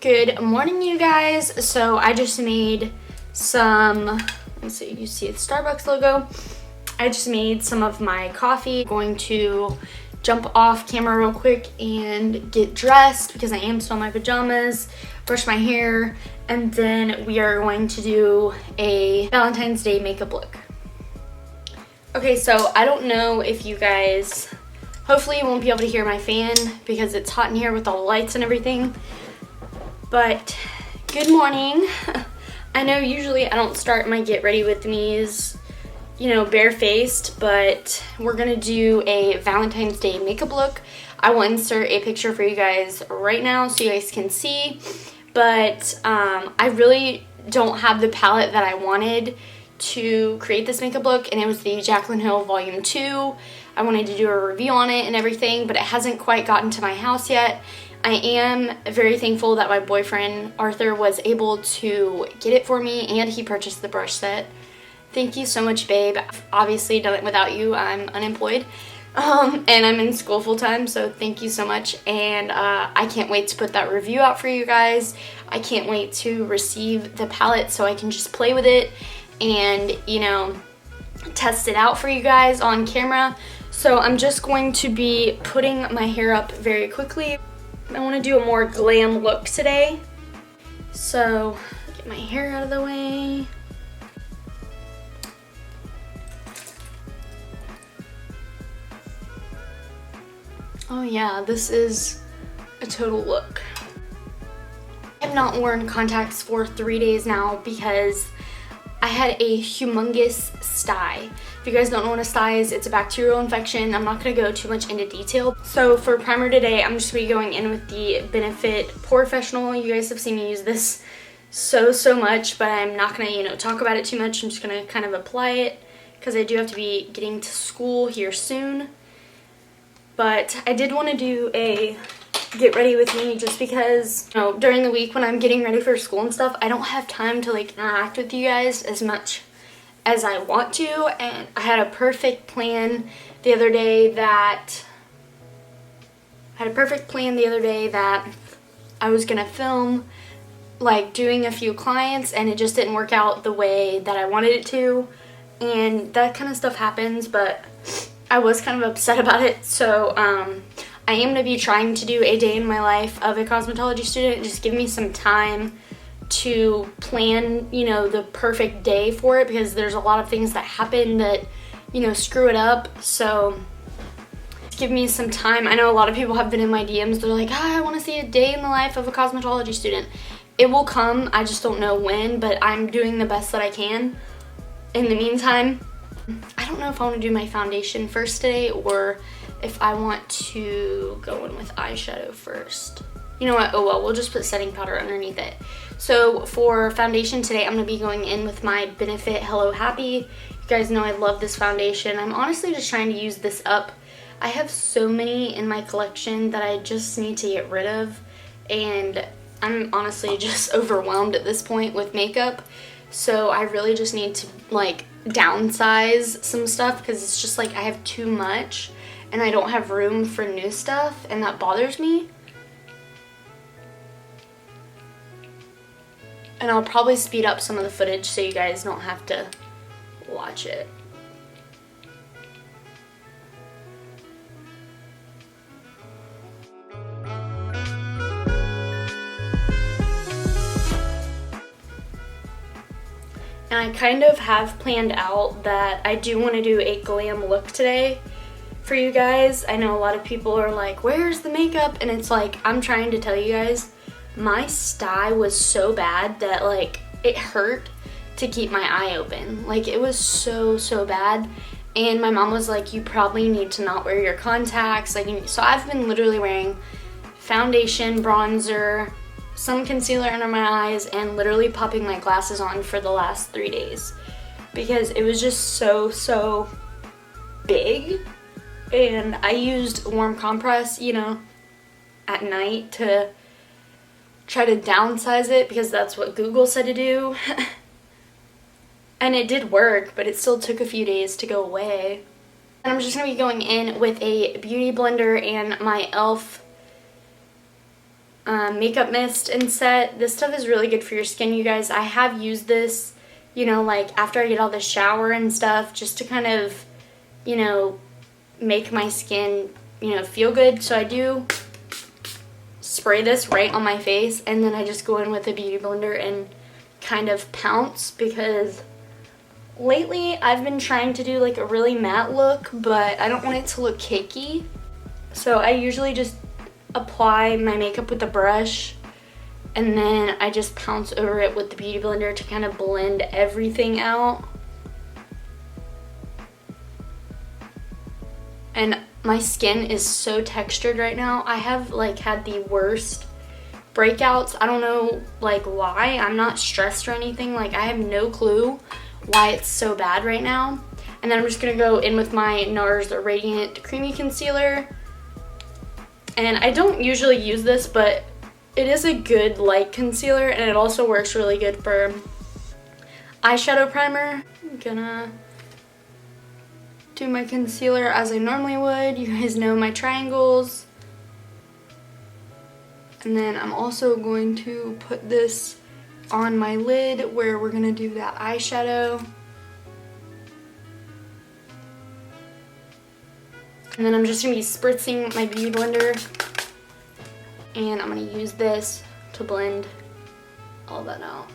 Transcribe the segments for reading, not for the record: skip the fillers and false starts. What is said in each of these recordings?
Good morning, you guys. So I just made some, let's see, you see the Starbucks logo. I just made some of my coffee. I'm going to jump off camera real quick and get dressed because I am still in my pajamas, brush my hair, and then we are going to do a Valentine's Day makeup look. Okay, so I don't know if you guys, hopefully you won't be able to hear my fan because it's hot in here with all the lights and everything. But good morning. I know usually I don't start my get ready with me's, barefaced, but we're gonna do a Valentine's Day makeup look. I will insert a picture for you guys right now so you guys can see. But I really don't have the palette that I wanted to create this makeup look, and it was the Jaclyn Hill Volume 2. I wanted to do a review on it and everything, but it hasn't quite gotten to my house yet. I am very thankful that my boyfriend, Arthur, was able to get it for me, and he purchased the brush set. Thank you so much, babe. I've obviously done it without you. I'm unemployed, and I'm in school full-time, so thank you so much. And I can't wait to put that review out for you guys. I can't wait to receive the palette so I can just play with it and, test it out for you guys on camera. So I'm just going to be putting my hair up very quickly. I want to do a more glam look today. So, get my hair out of the way. Oh yeah, this is a total look. I have not worn contacts for 3 days now because I had a humongous sty. If you guys don't know what a sty is, it's a bacterial infection. I'm not going to go too much into detail. So for primer today, I'm just going to be going in with the Benefit Professional. You guys have seen me use this so much, but I'm not going to, talk about it too much. I'm just going to kind of apply it because I do have to be getting to school here soon. But I did want to do a get ready with me just because, during the week when I'm getting ready for school and stuff, I don't have time to interact with you guys as much as I want to. And I had a perfect plan the other day that I was gonna film doing a few clients, and it just didn't work out the way that I wanted it to, and that kind of stuff happens. But I was kind of upset about it. So I am going to be trying to do a day in my life of a cosmetology student. Just give me some time to plan, the perfect day for it, because there's a lot of things that happen that, screw it up. So give me some time. I know a lot of people have been in my DMs. They're like, I want to see a day in the life of a cosmetology student. It will come. I just don't know when, but I'm doing the best that I can. In the meantime, I don't know if I want to do my foundation first today or if I want to go in with eyeshadow first. You know what? Oh well, we'll just put setting powder underneath it. So for foundation today, I'm going to be going in with my Benefit Hello Happy. You guys know I love this foundation. I'm honestly just trying to use this up. I have so many in my collection that I just need to get rid of, and I'm honestly just overwhelmed at this point with makeup. So I really just need to downsize some stuff because it's just I have too much and I don't have room for new stuff, and that bothers me. And I'll probably speed up some of the footage so you guys don't have to watch it. And I kind of have planned out that I do want to do a glam look today for you guys. I know a lot of people are like, where's the makeup? And it's I'm trying to tell you guys, my sty was so bad that it hurt to keep my eye open. It was so bad. And my mom was like, you probably need to not wear your contacts. So I've been literally wearing foundation, bronzer, some concealer under my eyes, and literally popping my glasses on for the last 3 days because it was just so big. And I used warm compress, at night to try to downsize it because that's what Google said to do. And it did work, but it still took a few days to go away. And I'm just going to be going in with a beauty blender and my e.l.f. makeup mist and set. This stuff is really good for your skin, you guys. I have used this, you know, like after I get out of the shower and stuff, just to kind of, you know, make my skin, you know, feel good. So I do spray this right on my face, and then I just go in with a beauty blender and kind of pounce, because lately I've been trying to do like a really matte look, but I don't want it to look cakey. So I usually just apply my makeup with a brush, and then I just pounce over it with the beauty blender to kind of blend everything out. And my skin is so textured right now. I have like had the worst breakouts. I don't know like why. I'm not stressed or anything. Like I have no clue why it's so bad right now. And then I'm just gonna go in with my NARS Radiant Creamy Concealer. And I don't usually use this, but it is a good light concealer, and it also works really good for eyeshadow primer. I'm gonna do my concealer as I normally would. You guys know my triangles. And then I'm also going to put this on my lid where we're gonna do that eyeshadow. And then I'm just gonna be spritzing my beauty blender, and I'm gonna use this to blend all that out.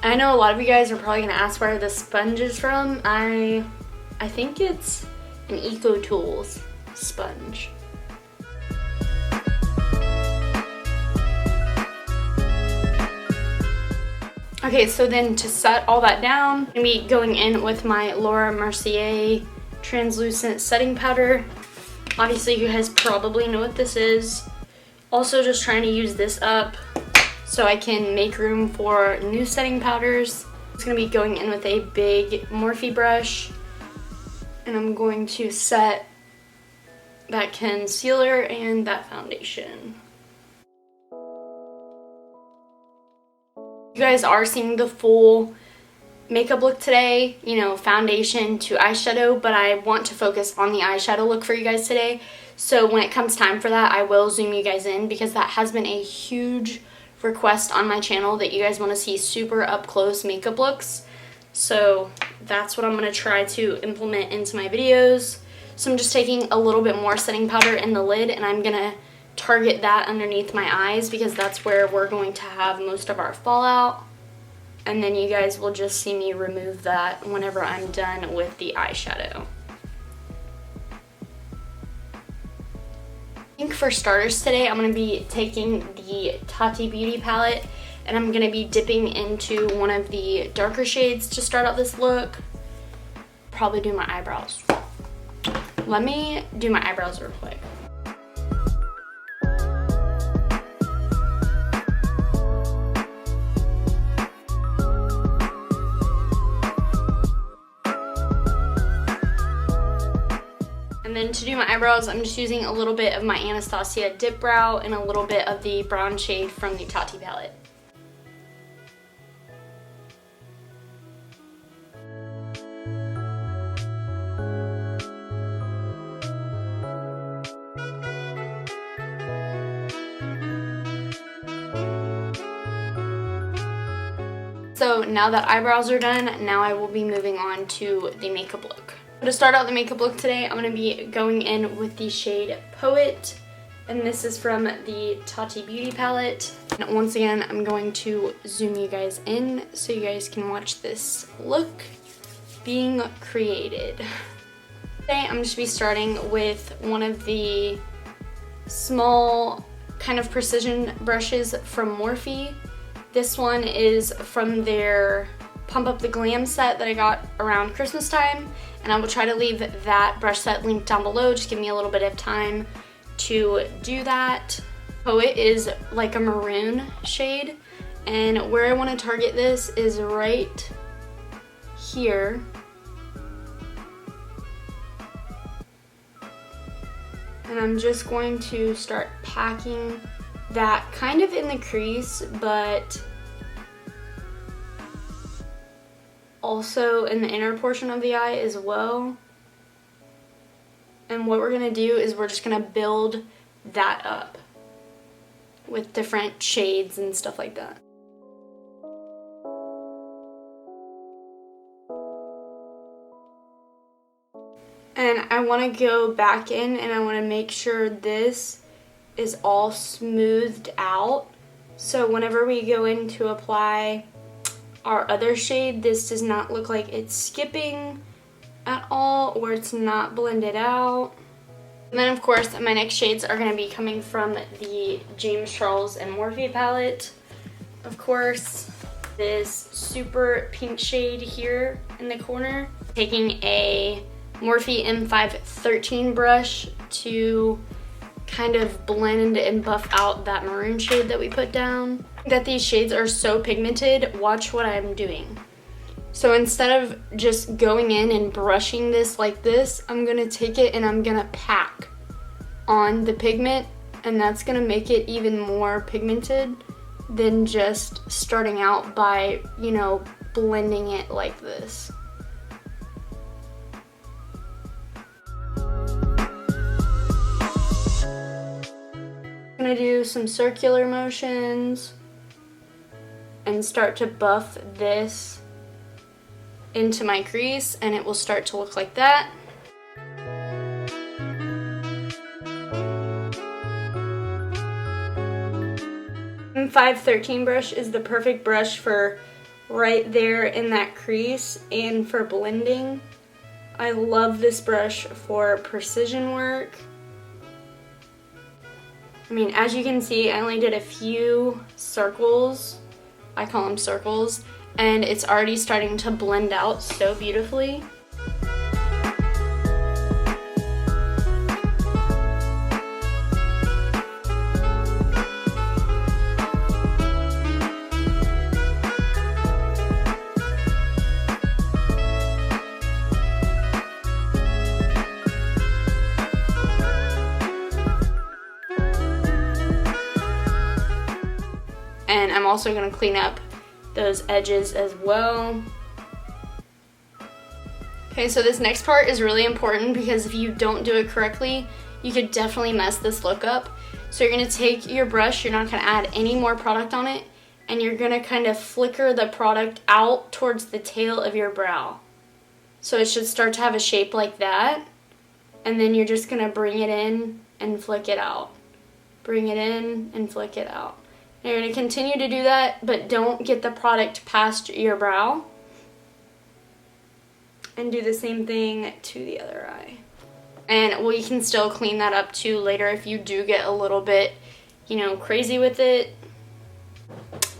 I know a lot of you guys are probably gonna ask where this sponge is from. I think it's an Eco Tools sponge. Okay, so then to set all that down, I'm gonna be going in with my Laura Mercier translucent setting powder. Obviously you guys probably know what this is. Also just trying to use this up so I can make room for new setting powders. I'm just gonna be going in with a big Morphe brush, and I'm going to set that concealer and that foundation. You guys are seeing the full makeup look today, you know, foundation to eyeshadow, but I want to focus on the eyeshadow look for you guys today. So when it comes time for that, I will zoom you guys in, because that has been a huge request on my channel that you guys want to see super up close makeup looks. So that's what I'm going to try to implement into my videos. So I'm just taking a little bit more setting powder in the lid, and I'm going to target that underneath my eyes, because that's where we're going to have most of our fallout. And then you guys will just see me remove that whenever I'm done with the eyeshadow. I think for starters today, I'm going to be taking the Chatty Beauty palette, and I'm going to be dipping into one of the darker shades to start out this look. Probably do my eyebrows. Let me do my eyebrows real quick. And then to do my eyebrows, I'm just using a little bit of my Anastasia Dip Brow and a little bit of the brown shade from the Chatty palette. So now that eyebrows are done, now I will be moving on to the makeup look. To start out the makeup look today, I'm going to be going in with the shade Poet, and this is from the Chatty Beauty palette. And once again, I'm going to zoom you guys in so you guys can watch this look being created. Today I'm just going to be starting with one of the small kind of precision brushes from Morphe. This one is from their Pump Up the Glam set that I got around Christmas time, and I will try to leave that brush set linked down below. Just give me a little bit of time to do that. Poet is like a maroon shade, and where I want to target this is right here. And I'm just going to start packing that kind of in the crease, but also in the inner portion of the eye as well. And what we're gonna do is we're just gonna build that up with different shades and stuff like that. And I want to go back in and I want to make sure this is all smoothed out. So whenever we go in to apply our other shade, this does not look like it's skipping at all or it's not blended out. And then of course my next shades are going to be coming from the James Charles and Morphe palette. Of course, this super pink shade here in the corner. Taking a Morphe M513 brush to kind of blend and buff out that maroon shade that we put down. That these shades are so pigmented, watch what I'm doing. So instead of just going in and brushing this like this, I'm gonna take it and I'm gonna pack on the pigment, and that's gonna make it even more pigmented than just starting out by, you know, blending it like this. I'm gonna do some circular motions and start to buff this into my crease, and it will start to look like that. M513 brush is the perfect brush for right there in that crease and for blending. I love this brush for precision work. I mean, as you can see, I only did a few circles. I call them circles, and it's already starting to blend out so beautifully. And I'm also going to clean up those edges as well. Okay, so this next part is really important because if you don't do it correctly, you could definitely mess this look up. So you're going to take your brush, you're not going to add any more product on it, and you're going to kind of flicker the product out towards the tail of your brow. So it should start to have a shape like that, and then you're just going to bring it in and flick it out. Bring it in and flick it out. You're going to continue to do that, but don't get the product past your brow. And do the same thing to the other eye. And well, you can still clean that up too later if you do get a little bit, you know, crazy with it.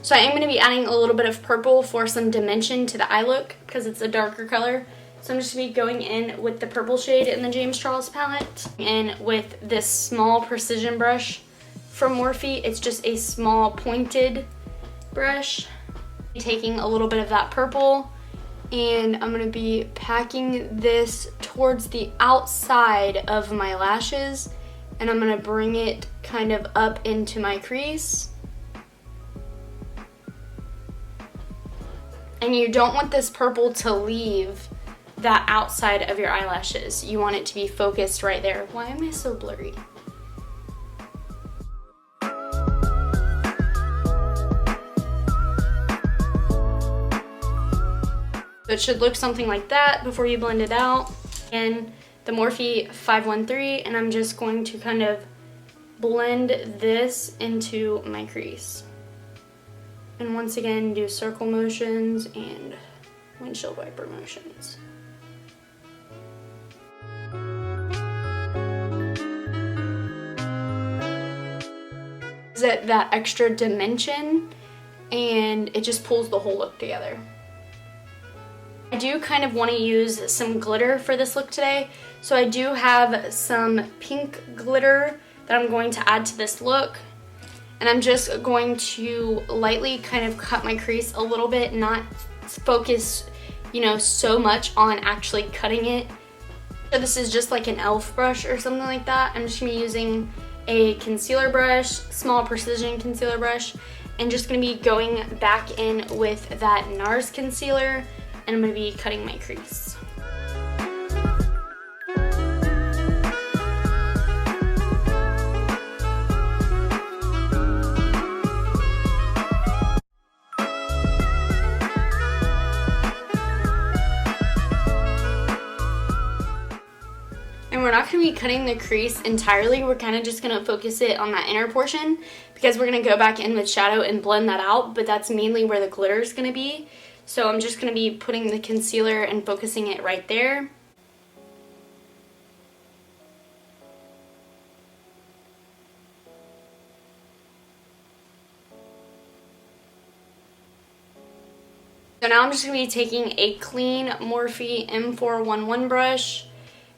So I am going to be adding a little bit of purple for some dimension to the eye look because it's a darker color. So I'm just going to be going in with the purple shade in the James Charles palette. And with this small precision brush from Morphe, it's just a small pointed brush. Taking a little bit of that purple, and I'm gonna be packing this towards the outside of my lashes, and I'm gonna bring it kind of up into my crease. And you don't want this purple to leave that outside of your eyelashes. You want it to be focused right there. Why am I so blurry? So it should look something like that before you blend it out. And the Morphe 513, and I'm just going to kind of blend this into my crease. And once again, do circle motions and windshield wiper motions. That extra dimension, and it just pulls the whole look together. I do kind of want to use some glitter for this look today, so I do have some pink glitter that I'm going to add to this look, and I'm just going to lightly kind of cut my crease a little bit, not focus, you know, so much on actually cutting it. So this is just like an elf brush or something like that. I'm just going to be using a concealer brush, small precision concealer brush, and just gonna be going back in with that NARS concealer, and I'm gonna be cutting my crease. And we're not going to be cutting the crease entirely. We're kind of just going to focus it on that inner portion because we're going to go back in with shadow and blend that out, but that's mainly where the glitter is going to be. So I'm just going to be putting the concealer and focusing it right there. So now I'm just going to be taking a clean Morphe M411 brush,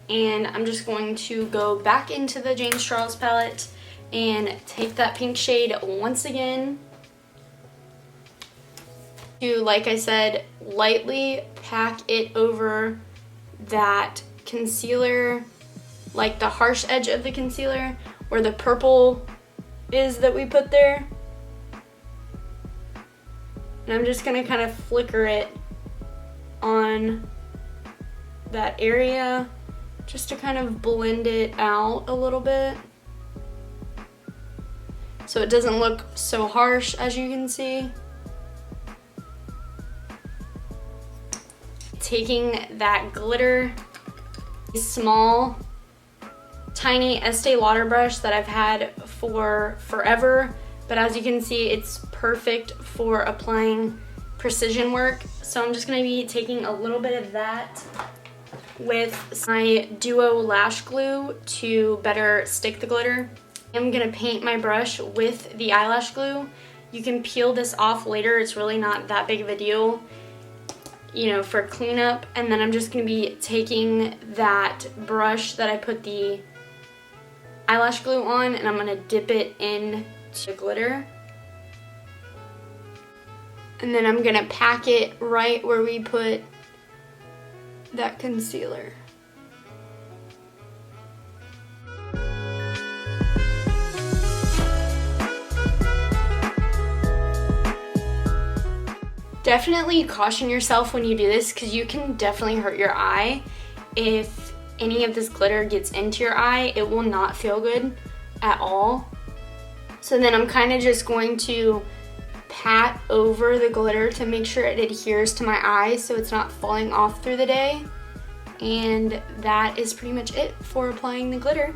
and I'm just going to go back into the James Charles palette and take that pink shade once again to, like I said, lightly pack it over that concealer, like the harsh edge of the concealer where the purple is that we put there. And I'm just gonna kind of flicker it on that area just to kind of blend it out a little bit so it doesn't look so harsh, as you can see. Taking that glitter, a small, tiny Estee Lauder brush that I've had for forever, but as you can see, it's perfect for applying precision work. So I'm just gonna be taking a little bit of that with my Duo Lash Glue to better stick the glitter. I'm gonna paint my brush with the eyelash glue. You can peel this off later, it's really not that big of a deal, you know, for cleanup. And then I'm just gonna be taking that brush that I put the eyelash glue on, and I'm gonna dip it in to glitter. And then I'm gonna pack it right where we put that concealer. Definitely caution yourself when you do this because you can definitely hurt your eye. If any of this glitter gets into your eye, it will not feel good at all. So then I'm kind of just going to pat over the glitter to make sure it adheres to my eye so it's not falling off through the day. And that is pretty much it for applying the glitter.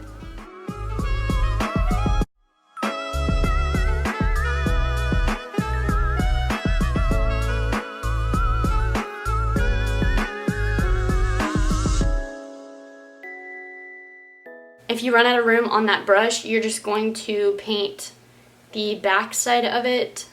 If you run out of room on that brush, you're just going to paint the back side of it